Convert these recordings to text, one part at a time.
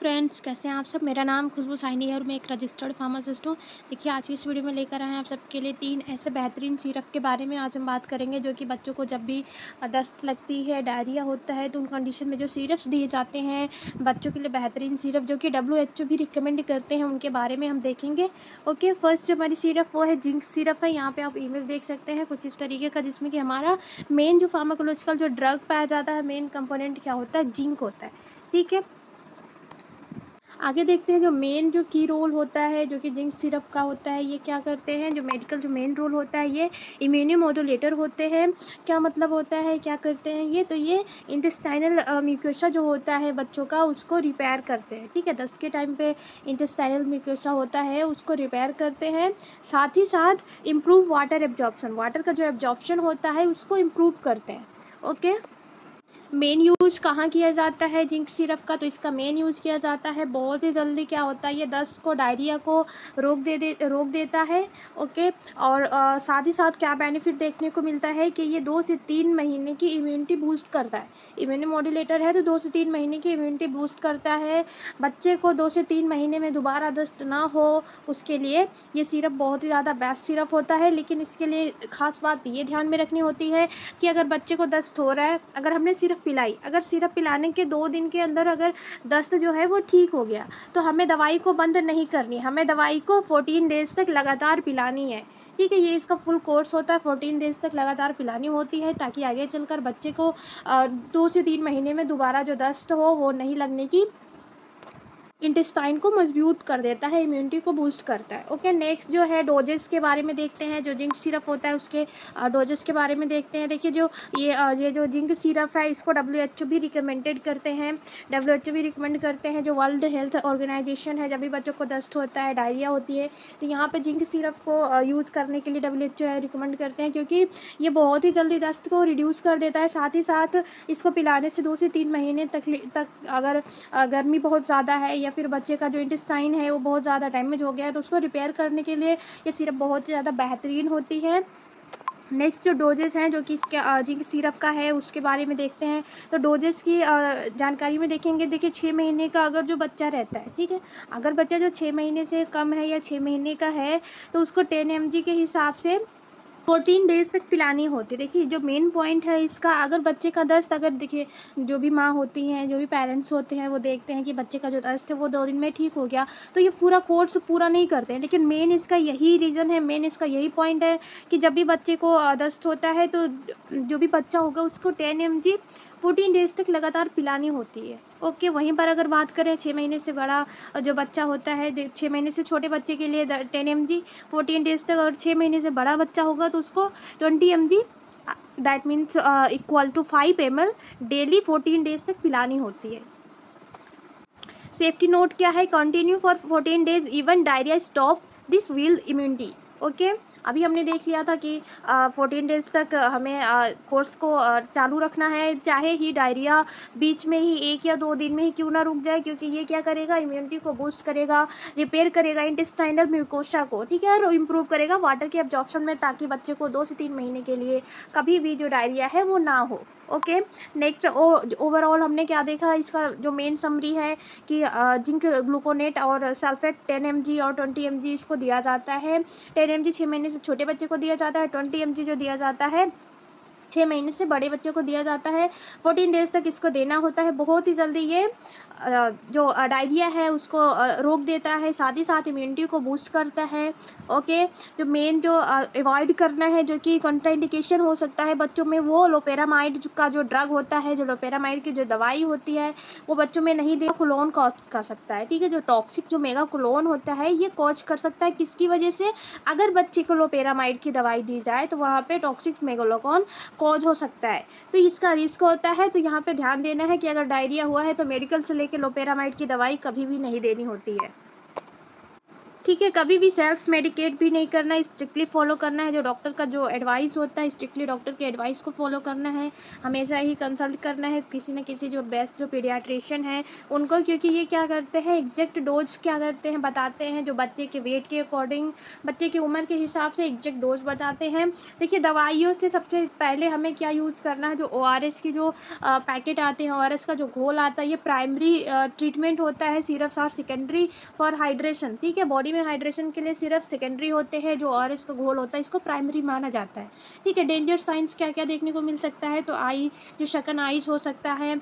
Friends, कैसे हैं आप सब। मेरा नाम खुशबू साइनी है और मैं एक रजिस्टर्ड फार्मासिस्ट हूँ। देखिए, आज की इस वीडियो में लेकर आए हैं आप सबके लिए 3 ऐसे बेहतरीन सिरप के बारे में आज हम बात करेंगे, जो कि बच्चों को जब भी दस्त लगती है, डायरिया होता है, तो उन कंडीशन में जो सिरप्स दिए जाते हैं बच्चों के लिए, बेहतरीन सिरप जो कि WHO भी रिकमेंड करते हैं, उनके बारे में हम देखेंगे। ओके, फर्स्ट जो हमारी सिरप वो है जिंक सिरप है। यहाँ पे आप इमेज देख सकते हैं कुछ इस तरीके का, जिसमें कि हमारा मेन जो फार्माकोलॉजिकल जो ड्रग पाया जाता है, मेन कंपोनेंट क्या होता है, जिंक होता है। ठीक है, आगे देखते हैं जो मेन जो की रोल होता है, जो कि जिंक सिरप का होता है। ये क्या करते हैं, जो मेडिकल जो मेन रोल होता है, ये इम्यूनोमोडुलेटर होते हैं। क्या मतलब होता है, क्या करते हैं ये, तो ये इंटेस्टाइनल म्यूकोसा जो होता है बच्चों का, उसको रिपेयर करते हैं। ठीक है, दस्त के टाइम पे इंटेस्टाइनल म्यूकोसा होता है, उसको रिपेयर करते हैं। साथ ही साथ इम्प्रूव वाटर एब्जॉर्प्शन, वाटर का जो एब्जॉर्प्शन होता है उसको इम्प्रूव करते हैं। ओके, मेन यूज़ कहाँ किया जाता है जिंक सिरप का, तो इसका मेन यूज़ किया जाता है बहुत ही जल्दी। क्या होता है, ये दस्त को, डायरिया को रोक देता है। ओके, और साथ ही साथ क्या बेनिफिट देखने को मिलता है कि ये 2 से 3 महीने की इम्यूनिटी बूस्ट करता है। इम्यूनो मॉड्यूलेटर है तो 2 से 3 महीने की इम्यूनिटी बूस्ट करता है। बच्चे को 2 से 3 महीने में दोबारा दस्त ना हो, उसके लिए ये सिरप बहुत ही ज़्यादा बेस्ट सिरप होता है। लेकिन इसके लिए ख़ास बात ये ध्यान में रखनी होती है कि अगर बच्चे को दस्त हो रहा है, अगर हमने सिरप पिलाई, अगर सिरप पिलाने के 2 दिन के अंदर अगर दस्त जो है वो ठीक हो गया, तो हमें दवाई को बंद नहीं करनी, हमें दवाई को 14 डेज़ तक लगातार पिलानी है। ठीक है, ये इसका फुल कोर्स होता है, 14 डेज़ तक लगातार पिलानी होती है, ताकि आगे चलकर बच्चे को 2 से 3 महीने में दोबारा जो दस्त हो वो नहीं लगने की, इंटेस्टाइन को मजबूत कर देता है, इम्यूनिटी को बूस्ट करता है। ओके, नेक्स्ट जो है डोजेस के बारे में देखते हैं। जो जिंक सिरप होता है उसके डोजेस के बारे में देखते हैं। देखिए, जो ये जो जिंक सिरप है, इसको WHO भी रिकमेंडेड करते हैं। WHO भी रिकमेंड करते हैं, जो वर्ल्ड हेल्थ ऑर्गेनाइजेशन है, जब भी बच्चों को दस्त होता है, डायरिया होती है, तो यहाँ पे जिंक सिरप को यूज़ करने के लिए WHO रिकमेंड करते हैं, क्योंकि ये बहुत ही जल्दी दस्त को रिड्यूस कर देता है। साथ ही साथ इसको पिलाने से 2 से 3 महीने तक अगर गर्मी बहुत ज़्यादा है, या फिर बच्चे का जो इंटेस्टाइन है वो बहुत ज़्यादा डैमेज हो गया है, तो उसको रिपेयर करने के लिए ये सिरप बहुत ज़्यादा बेहतरीन होती है। नेक्स्ट जो डोजेस हैं, जो कि इसके जिंक सिरप का है, उसके बारे में देखते हैं। तो डोजेस की जानकारी में देखेंगे। देखिए, 6 महीने का अगर जो बच्चा रहता है, ठीक है, अगर बच्चा जो 6 महीने से कम है या 6 महीने का है, तो उसको 10 mg के हिसाब से 14 डेज़ तक पिलानी होती है। देखिए, जो मेन पॉइंट है इसका, अगर बच्चे का दस्त, अगर देखिए जो भी माँ होती हैं, जो भी पेरेंट्स होते हैं, वो देखते हैं कि बच्चे का जो दस्त है वो 2 दिन में ठीक हो गया, तो ये पूरा कोर्स पूरा नहीं करते हैं। लेकिन मेन इसका यही रीज़न है, मेन इसका यही पॉइंट है कि जब भी बच्चे को दस्त होता है, तो जो भी बच्चा होगा उसको 10 mg 14 डेज़ तक लगातार पिलानी होती है। ओके, वहीं पर अगर बात करें 6 महीने से बड़ा जो बच्चा होता है, 6 महीने से छोटे बच्चे के लिए 10 mg 14 डेज़ तक, और 6 महीने से बड़ा बच्चा होगा तो उसको 20 mg, that means equal to 5 ml daily 14 days तक पिलानी होती है। सेफ्टी नोट क्या है, continue for 14 days even diarrhoea stop this will immunity. Okay, अभी हमने देख लिया था कि 14 डेज तक हमें कोर्स को चालू रखना है, चाहे ही डायरिया बीच में ही 1 या 2 दिन में ही क्यों ना रुक जाए, क्योंकि ये क्या करेगा, इम्यूनिटी को बूस्ट करेगा, रिपेयर करेगा इंटेस्टाइनल म्यूकोसा को, ठीक है, और इम्प्रूव करेगा वाटर के एब्जॉर्प्शन में, ताकि बच्चे को 2 से 3 महीने के लिए कभी भी जो डायरिया है वो ना हो। ओके, नेक्स्ट ओवरऑल हमने क्या देखा, इसका जो मेन समरी है कि जिंक ग्लूकोनेट और सल्फेट 10 mg और 20 mg इसको दिया जाता है। 10 mg 6 महीने से छोटे बच्चे को दिया जाता है, 20 mg जो दिया जाता है 6 महीने से बड़े बच्चे को दिया जाता है। 14 डेज़ तक इसको देना होता है। बहुत ही जल्दी ये जो डायरिया है उसको रोक देता है, साथ ही साथ इम्यूनिटी को बूस्ट करता है। ओके, जो मेन जो अवॉइड करना है, जो कि कॉन्ट्राइंडिकेशन हो सकता है बच्चों में, वो लोपेरामाइड का जो ड्रग होता है, जो लोपेरामाइड की जो दवाई होती है, वो बच्चों में नहीं दे, कुलोन कॉज कर सकता है। ठीक है, जो टॉक्सिक जो मेगा कुलोन होता है ये कॉज कर सकता है, किसकी वजह से, अगर बच्चे को लोपेरामाइड की दवाई दी जाए तो वहाँ पे टॉक्सिक मेगालोकॉन कॉज हो सकता है, तो इसका रिस्क होता है। तो यहाँ पे ध्यान देना है कि अगर डायरिया हुआ है तो मेडिकल से लेकर लोपेरामाइड की दवाई कभी भी नहीं देनी होती है। ठीक है, कभी भी सेल्फ मेडिकेट भी नहीं करना है, स्ट्रिक्टली फॉलो करना है जो डॉक्टर का जो एडवाइस होता है, स्ट्रिक्टली डॉक्टर के एडवाइस को फॉलो करना है। हमेशा ही कंसल्ट करना है किसी न किसी जो बेस्ट जो पीडियाट्रिशियन है उनको, क्योंकि ये क्या करते हैं एग्जैक्ट डोज क्या करते हैं बताते हैं, जो बच्चे के वेट के अकॉर्डिंग, बच्चे की उम्र के हिसाब से एग्जैक्ट डोज बताते हैं। देखिए दवाइयों से सबसे पहले हमें क्या यूज़ करना है, जो ORS की जो पैकेट आते हैं, ORS का जो घोल आता है, ये प्राइमरी ट्रीटमेंट होता है, सिरप्स और सेकेंडरी फॉर हाइड्रेशन। ठीक है, बॉडी में हाइड्रेशन के लिए सिर्फ सेकेंडरी होते हैं, जो ORS का घोल होता है इसको प्राइमरी माना जाता है। ठीक है, डेंजर साइंस क्या क्या देखने को मिल सकता है, तो आई जो शकन आइज हो सकता है,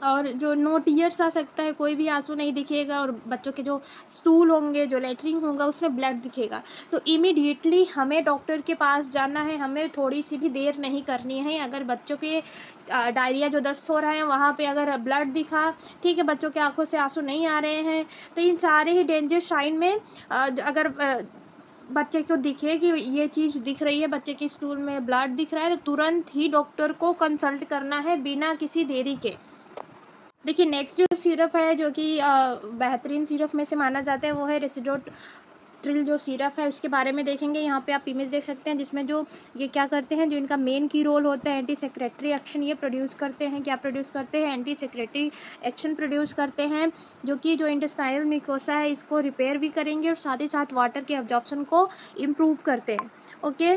और जो नो टीयर्स आ सकता है, कोई भी आंसू नहीं दिखेगा, और बच्चों के जो स्टूल होंगे, जो लेटरिन होगा उसमें ब्लड दिखेगा, तो इमीडिएटली हमें डॉक्टर के पास जाना है, हमें थोड़ी सी भी देर नहीं करनी है। अगर बच्चों के डायरिया जो दस्त हो रहा है वहाँ पे अगर ब्लड दिखा, ठीक है, बच्चों के आंखों से आंसू नहीं आ रहे हैं, तो इन सारे ही डेंजर साइन में अगर बच्चे को दिखे कि ये चीज़ दिख रही है, बच्चे के स्टूल में ब्लड दिख रहा है, तो तुरंत ही डॉक्टर को कंसल्ट करना है बिना किसी देरी के। देखिए नेक्स्ट जो सिरप है जो कि बेहतरीन सिरप में से माना जाता है वो है रेसिडोट्रिल जो सिरप है, उसके बारे में देखेंगे। यहाँ पे आप इमेज देख सकते हैं जिसमें जो ये क्या करते हैं, जो इनका मेन की रोल होता है एंटी सेक्रेटरी एक्शन ये प्रोड्यूस करते हैं। क्या प्रोड्यूस करते हैं? एंटी सेक्रेटरी एक्शन प्रोड्यूस करते हैं, जो कि जो इंटेस्टाइनल म्यूकोसा है इसको रिपेयर भी करेंगे और साथ ही साथ वाटर के एब्जॉर्प्शन को इम्प्रूव करते हैं। ओके,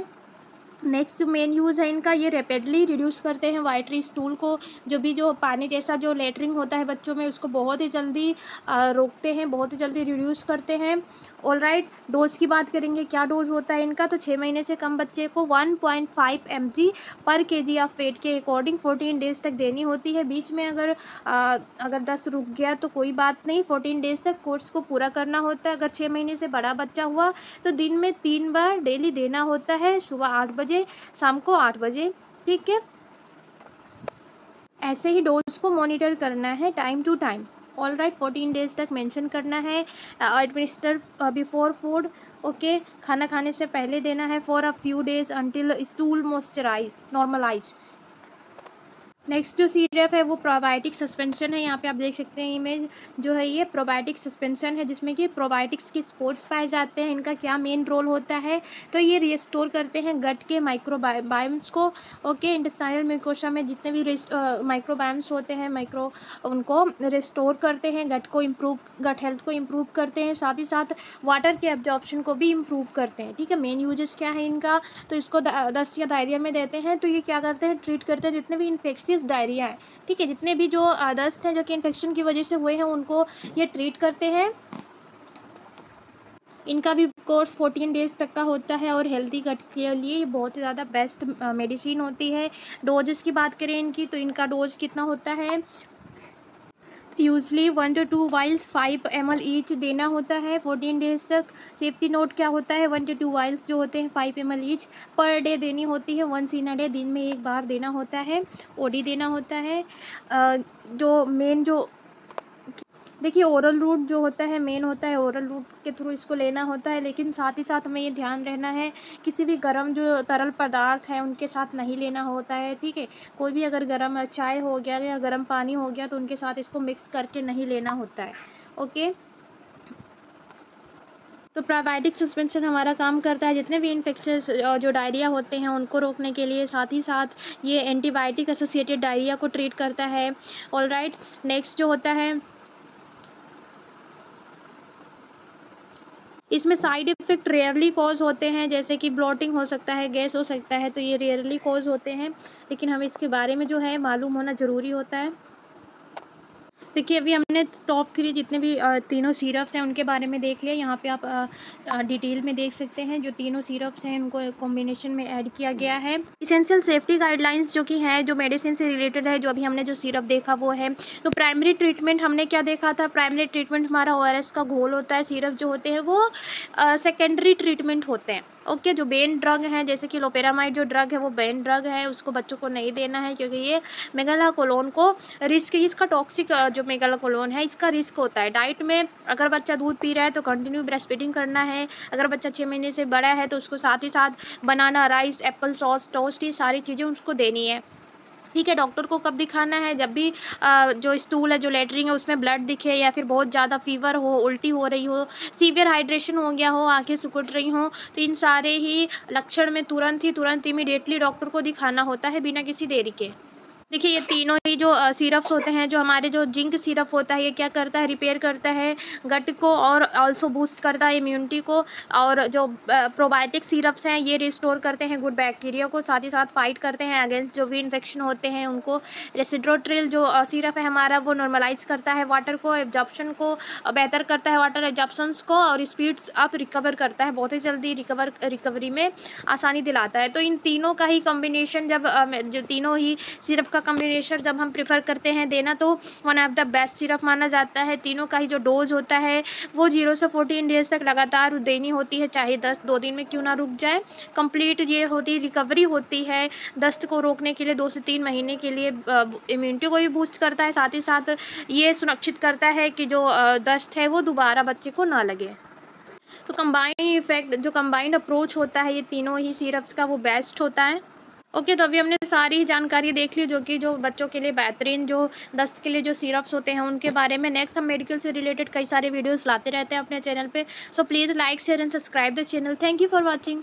नेक्स्ट जो मेन यूज़ है इनका, ये रैपिडली रिड्यूस करते हैं वाइटरी स्टूल को, जो भी जो पानी जैसा जो लेटरिंग होता है बच्चों में उसको बहुत ही जल्दी रोकते हैं, बहुत ही जल्दी रिड्यूस करते हैं। ऑलराइट, डोज की बात करेंगे, क्या डोज होता है इनका, तो 6 महीने से कम बच्चे को 1.5 mg पर kg ऑफ वेट के अकॉर्डिंग 14 डेज तक देनी होती है। बीच में अगर दस्त रुक गया तो कोई बात नहीं, 14 डेज तक कोर्स को पूरा करना होता है। अगर 6 महीने से बड़ा बच्चा हुआ तो दिन में 3 बार डेली देना होता है, सुबह 8 बजे, शाम को 8 बजे। ठीक है, ऐसे ही डोज को मॉनिटर करना है time to time. All right, 14 days तक मेंशन करना है। एडमिनिस्टर बिफोर फूड, ओके, खाना खाने से पहले देना है for a few days until stool moisturize normalize. Next जो सिरप है वो प्रोबायोटिक सस्पेंशन है। यहाँ पे आप देख सकते हैं इमेज जो है ये प्रोबायोटिक सस्पेंशन है, जिसमें कि प्रोबायोटिक्स के स्पोर्स पाए जाते हैं। इनका क्या मेन रोल होता है, तो ये रिस्टोर करते हैं गट के माइक्रोबायोम्स को। ओके, इंटेस्टाइनल म्यूकोसा में जितने भी माइक्रोबायोम्स होते हैं उनको रिस्टोर करते हैं, गट हेल्थ को इम्प्रूव करते हैं, साथ ही साथ वाटर के एब्जॉर्प्शन को भी इम्प्रूव करते हैं। ठीक है, मेन यूजेस क्या है इनका, तो इसको दस्त या डायरिया में देते हैं, तो ये क्या करते हैं, ट्रीट करते हैं जितने भी इन्फेक्शियस डायरिया है। ठीक है, जितने भी जो दस्त हैं जो कि इन्फेक्शन की वजह से हुए हैं उनको ये ट्रीट करते हैं। इनका भी कोर्स 14 डेज तक का होता है और हेल्दी गट के लिए ये बहुत ही ज़्यादा बेस्ट मेडिसिन होती है। डोजेस की बात करें इनकी, तो इनका डोज कितना होता है, usually 1 to 2 vials 5 ml each देना होता है 14 डेज तक। सेफ्टी नोट क्या होता है, 1 to 2 वाइल्स जो होते हैं 5 ml ईच पर डे देनी होती है, वंस इन अ डे, दिन में एक बार देना होता है, ओडी देना होता है। जो मेन जो देखिए ओरल रूट जो होता है मेन होता है, ओरल रूट के थ्रू इसको लेना होता है, लेकिन साथ ही साथ हमें ये ध्यान रहना है किसी भी गर्म जो तरल पदार्थ है उनके साथ नहीं लेना होता है। ठीक है, कोई भी अगर गर्म चाय हो गया या गर्म पानी हो गया तो उनके साथ इसको मिक्स करके नहीं लेना होता है। ओके, तो प्रोबायोटिक सस्पेंशन हमारा काम करता है जितने भी इन्फेक्शंस जो डायरिया होते हैं उनको रोकने के लिए, साथ ही साथ ये एंटीबायोटिक एसोसिएटेड डायरिया को ट्रीट करता है। ऑलराइट, नेक्स्ट जो होता है इसमें साइड इफ़ेक्ट रेयरली कॉज होते हैं, जैसे कि ब्लोटिंग हो सकता है, गैस हो सकता है, तो ये रेयरली कॉज होते हैं, लेकिन हमें इसके बारे में जो है मालूम होना ज़रूरी होता है। देखिए अभी हमने टॉप 3 जितने भी तीनों सिरप्स हैं उनके बारे में देख लिया। यहाँ पे आप डिटेल में देख सकते हैं जो तीनों सिरप्स हैं उनको कॉम्बिनेशन में ऐड किया गया है। इसेंशियल सेफ्टी गाइडलाइंस जो कि है जो मेडिसिन से रिलेटेड है, जो अभी हमने जो सिरप देखा वो है। तो प्राइमरी ट्रीटमेंट हमने क्या देखा था, प्राइमरी ट्रीटमेंट हमारा ORS का घोल होता है, सिरप जो होते हैं वो सेकेंडरी ट्रीटमेंट होते हैं। ओके, जो बेन ड्रग है जैसे कि लोपेरामाइड जो ड्रग है वो बेन ड्रग है, उसको बच्चों को नहीं देना है क्योंकि ये मेगालाकोलोन को रिस्क, इसका टॉक्सिक जो मेगालाकोलोन है इसका रिस्क होता है। डाइट में अगर बच्चा दूध पी रहा है तो कंटिन्यू ब्रेस्ट फीडिंग करना है। अगर बच्चा 6 महीने से बड़ा है तो उसको साथ ही साथ बनाना, राइस, एप्पल सॉस, टोस्ट, ये सारी चीज़ें उसको देनी है। ठीक है, डॉक्टर को कब दिखाना है? जब भी जो स्टूल है, जो लैट्रिन है, उसमें ब्लड दिखे या फिर बहुत ज़्यादा फ़ीवर हो, उल्टी हो रही हो, सीवियर हाइड्रेशन हो गया हो, आँखें सिकुड़ रही हों, तो इन सारे ही लक्षण में तुरंत इमीडिएटली डॉक्टर को दिखाना होता है बिना किसी देरी के। देखिए, ये तीनों ही जो सिरप्स होते हैं, जो हमारे जो जिंक सिरप होता है, ये क्या करता है, रिपेयर करता है गट को और ऑल्सो बूस्ट करता है इम्यूनिटी को। और जो प्रोबायोटिक सिरप्स हैं, ये रिस्टोर करते हैं गुड बैक्टीरिया को, साथ ही साथ फाइट करते हैं अगेंस्ट जो भी इन्फेक्शन होते हैं उनको। रेसिड्रोट्रिल जो सिरप है हमारा, वो नॉर्मलाइज करता है वाटर को, एब्जॉर्प्शन को बेहतर करता है, वाटर एब्जॉर्प्शंस को, और स्पीड्स अप रिकवर करता है, बहुत ही जल्दी रिकवरी में आसानी दिलाता है। तो इन तीनों का ही कॉम्बिनेशन जब जो तीनों ही सिरप का कॉम्बिनेशन जब हम प्रेफर करते हैं देना, तो one of the best syrup माना जाता है। तीनों का ही जो डोज होता है वो 0 से 14 डेज तक लगातार देनी होती है, चाहे 2 दिन में क्यों ना रुक जाए। कंप्लीट ये होती रिकवरी होती है, दस्त को रोकने के लिए 2 से 3 महीने के लिए इम्यूनिटी को भी बूस्ट करता है, साथ ही साथ ये सुनिश्चित करता है कि जो दस्त है वो दोबारा बच्चे को ना लगे। तो कंबाइंड इफेक्ट, जो कंबाइंड अप्रोच होता है ये तीनों ही सिरप्स का, वो बेस्ट होता है। ओके, तो अभी हमने सारी ही जानकारी देख ली, जो कि जो बच्चों के लिए बेहतरीन जो दस्त के लिए जो सिरप्स होते हैं उनके बारे में। नेक्स्ट हम मेडिकल से रिलेटेड कई सारे वीडियोस लाते रहते हैं अपने चैनल पे। So please like share and subscribe the channel. Thank you for watching.